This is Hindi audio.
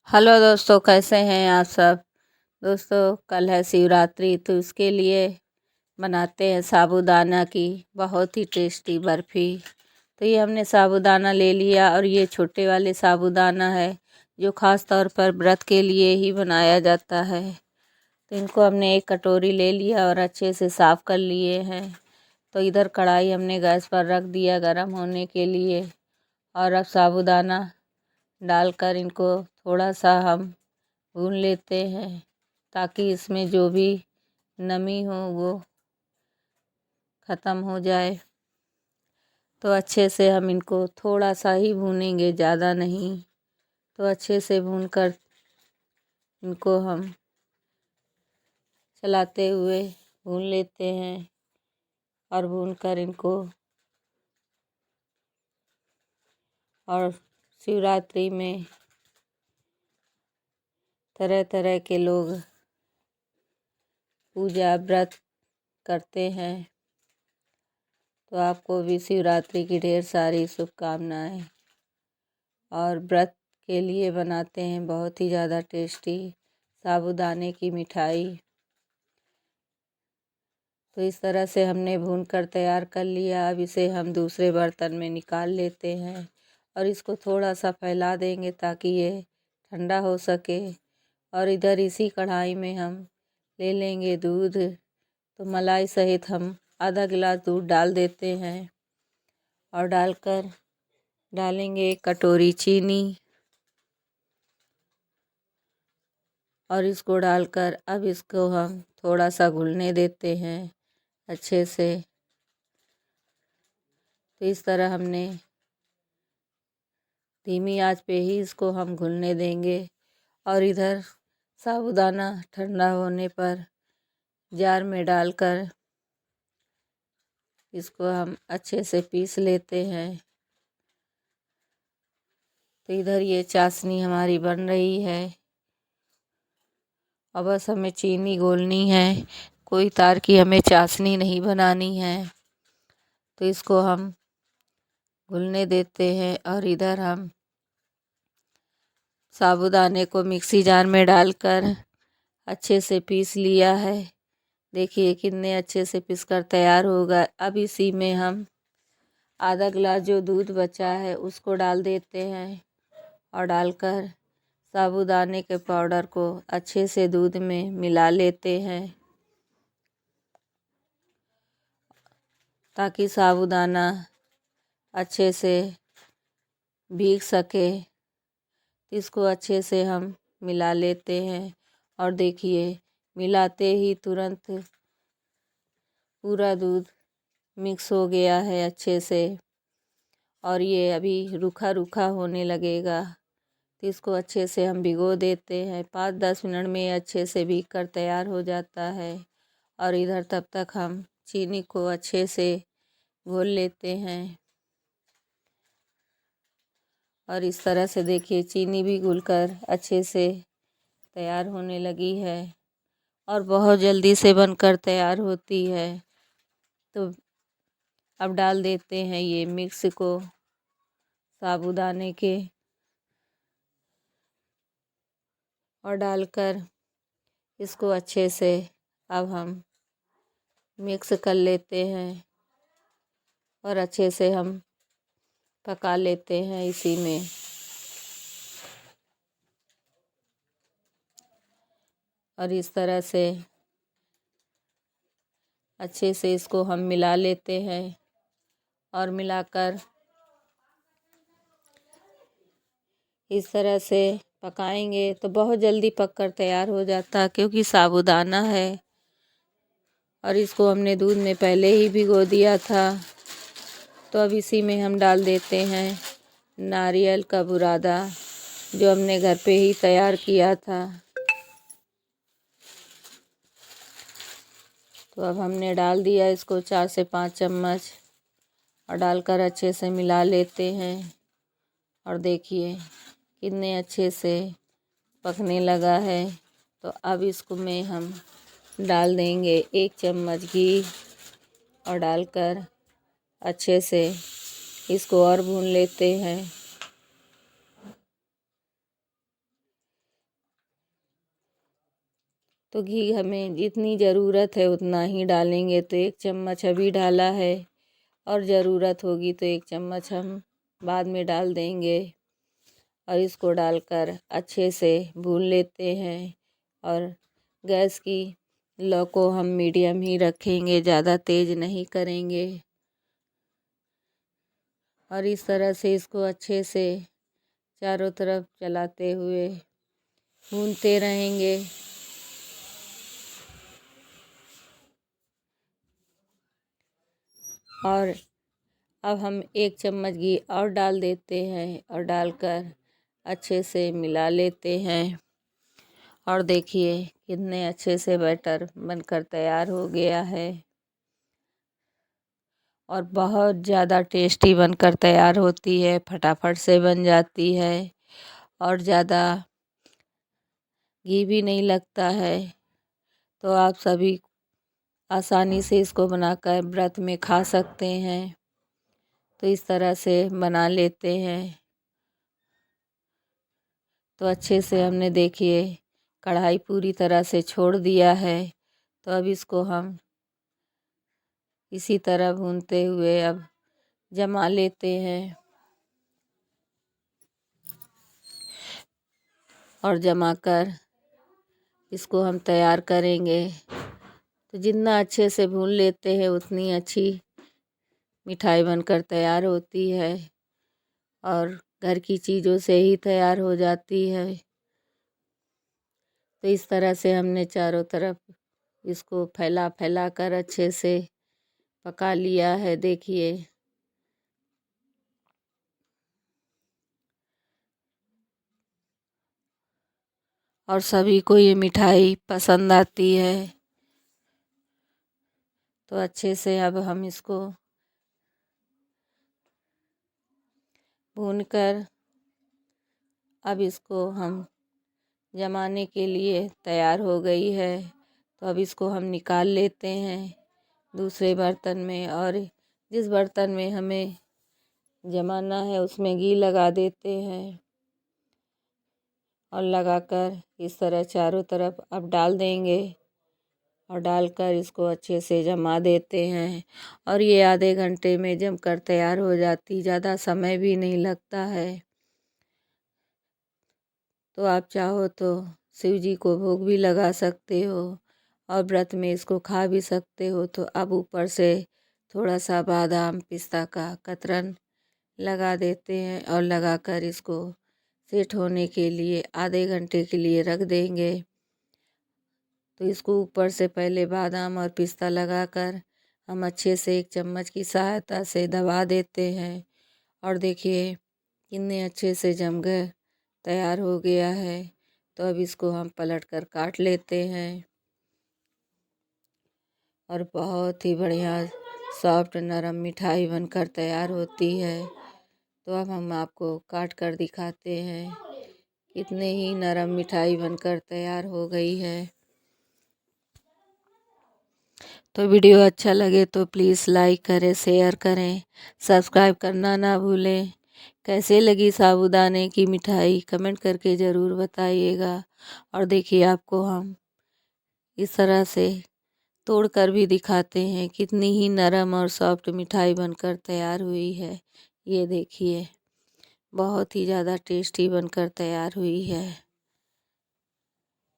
हेलो दोस्तों, कैसे हैं आप सब। दोस्तों, कल है शिवरात्रि, तो इसके लिए बनाते हैं साबूदाना की बहुत ही टेस्टी बर्फ़ी। तो ये हमने साबूदाना ले लिया और ये छोटे वाले साबूदाना है जो ख़ास तौर पर व्रत के लिए ही बनाया जाता है। तो इनको हमने एक कटोरी ले लिया और अच्छे से साफ़ कर लिए हैं। तो इधर कढ़ाई हमने गैस पर रख दिया गरम होने के लिए, और अब साबूदाना डालकर इनको थोड़ा सा हम भून लेते हैं ताकि इसमें जो भी नमी हो वो ख़त्म हो जाए। तो अच्छे से हम इनको थोड़ा सा ही भूनेंगे, ज़्यादा नहीं। तो अच्छे से भूनकर इनको हम चलाते हुए भून लेते हैं और भूनकर इनको, और शिवरात्रि में तरह तरह के लोग पूजा व्रत करते हैं। तो आपको भी शिवरात्रि की ढेर सारी शुभकामनाएं। और व्रत के लिए बनाते हैं बहुत ही ज़्यादा टेस्टी साबूदाने की मिठाई। तो इस तरह से हमने भून कर तैयार कर लिया। अब इसे हम दूसरे बर्तन में निकाल लेते हैं और इसको थोड़ा सा फैला देंगे ताकि ये ठंडा हो सके। और इधर इसी कढ़ाई में हम ले लेंगे दूध। तो मलाई सहित हम आधा गिलास दूध डाल देते हैं और डालेंगे एक कटोरी चीनी, और इसको डालकर अब इसको हम थोड़ा सा घुलने देते हैं अच्छे से। तो इस तरह हमने धीमी आंच पे ही इसको हम घुलने देंगे। और इधर साबूदाना ठंडा होने पर जार में डालकर इसको हम अच्छे से पीस लेते हैं। तो इधर ये चाशनी हमारी बन रही है। अब बस हमें चीनी घोलनी है, कोई तार की हमें चाशनी नहीं बनानी है। तो इसको हम घुलने देते हैं और इधर हम साबूदाने को मिक्सी जार में डालकर अच्छे से पीस लिया है। देखिए कितने अच्छे से पीसकर तैयार होगा। अब इसी में हम आधा गिलास जो दूध बचा है उसको डाल देते हैं और डालकर साबूदाने के पाउडर को अच्छे से दूध में मिला लेते हैं ताकि साबूदाना अच्छे से भीग सके। इसको अच्छे से हम मिला लेते हैं और देखिए मिलाते ही तुरंत पूरा दूध मिक्स हो गया है अच्छे से, और ये अभी रूखा रूखा होने लगेगा। तो इसको अच्छे से हम भिगो देते हैं। 5-10 मिनट में अच्छे से भीग कर तैयार हो जाता है। और इधर तब तक हम चीनी को अच्छे से घोल लेते हैं। और इस तरह से देखिए चीनी भी घुलकर अच्छे से तैयार होने लगी है और बहुत जल्दी से बनकर तैयार होती है। तो अब डाल देते हैं ये मिक्स को साबूदाने के, और डालकर इसको अच्छे से अब हम मिक्स कर लेते हैं और अच्छे से हम पका लेते हैं इसी में। और इस तरह से अच्छे से इसको हम मिला लेते हैं और मिलाकर इस तरह से पकाएंगे तो बहुत जल्दी पककर तैयार हो जाता है क्योंकि साबूदाना है। और इसको हमने दूध में पहले ही भिगो दिया था। तो अब इसी में हम डाल देते हैं नारियल का बुरादा जो हमने घर पे ही तैयार किया था। तो अब हमने डाल दिया इसको 4 से 5 चम्मच और डालकर अच्छे से मिला लेते हैं। और देखिए कितने अच्छे से पकने लगा है। तो अब इसको में हम डाल देंगे 1 चम्मच घी और डालकर अच्छे से इसको और भून लेते हैं। तो घी हमें जितनी ज़रूरत है उतना ही डालेंगे। तो 1 चम्मच अभी डाला है और ज़रूरत होगी तो 1 चम्मच हम बाद में डाल देंगे। और इसको डालकर अच्छे से भून लेते हैं। और गैस की लौ को हम मीडियम ही रखेंगे, ज़्यादा तेज़ नहीं करेंगे। और इस तरह से इसको अच्छे से चारों तरफ चलाते हुए भूनते रहेंगे। और अब हम 1 चम्मच घी और डाल देते हैं और डालकर अच्छे से मिला लेते हैं। और देखिए कितने अच्छे से बैटर बनकर तैयार हो गया है और बहुत ज़्यादा टेस्टी बनकर तैयार होती है, फटाफट से बन जाती है और ज़्यादा घी भी नहीं लगता है। तो आप सभी आसानी से इसको बनाकर व्रत में खा सकते हैं। तो इस तरह से बना लेते हैं। तो अच्छे से हमने देखिए कढ़ाई पूरी तरह से छोड़ दिया है। तो अब इसको हम इसी तरह भूनते हुए अब जमा लेते हैं। और जमाकर इसको हम तैयार करेंगे। तो जितना अच्छे से भून लेते हैं उतनी अच्छी मिठाई बनकर तैयार होती है और घर की चीज़ों से ही तैयार हो जाती है। तो इस तरह से हमने चारों तरफ इसको फैला फैला कर अच्छे से पका लिया है। देखिए और सभी को ये मिठाई पसंद आती है। तो अच्छे से अब हम इसको भूनकर अब इसको हम जमाने के लिए तैयार हो गई है। तो अब इसको हम निकाल लेते हैं दूसरे बर्तन में। और जिस बर्तन में हमें जमाना है उसमें घी लगा देते हैं और लगाकर इस तरह चारों तरफ अब डाल देंगे और डालकर इसको अच्छे से जमा देते हैं। और ये आधे घंटे में जमकर तैयार हो जाती, ज़्यादा समय भी नहीं लगता है। तो आप चाहो तो शिव जी को भोग भी लगा सकते हो और व्रत में इसको खा भी सकते हो। तो अब ऊपर से थोड़ा सा बादाम पिस्ता का कतरन लगा देते हैं और लगाकर इसको सेट होने के लिए आधे घंटे के लिए रख देंगे। तो इसको ऊपर से पहले बादाम और पिस्ता लगाकर हम अच्छे से 1 चम्मच की सहायता से दबा देते हैं। और देखिए कितने अच्छे से जम गए तैयार हो गया है। तो अब इसको हम पलट कर काट लेते हैं और बहुत ही बढ़िया सॉफ्ट नरम मिठाई बनकर तैयार होती है। तो अब हम आपको काट कर दिखाते हैं कितने ही नरम मिठाई बनकर तैयार हो गई है। तो वीडियो अच्छा लगे तो प्लीज़ लाइक करें, शेयर करें, सब्सक्राइब करना ना भूलें। कैसे लगी साबूदाने की मिठाई कमेंट करके ज़रूर बताइएगा। और देखिए आपको हम इस तरह से तोड़ कर भी दिखाते हैं कितनी ही नरम और सॉफ्ट मिठाई बनकर तैयार हुई है। ये देखिए बहुत ही ज़्यादा टेस्टी बनकर तैयार हुई है।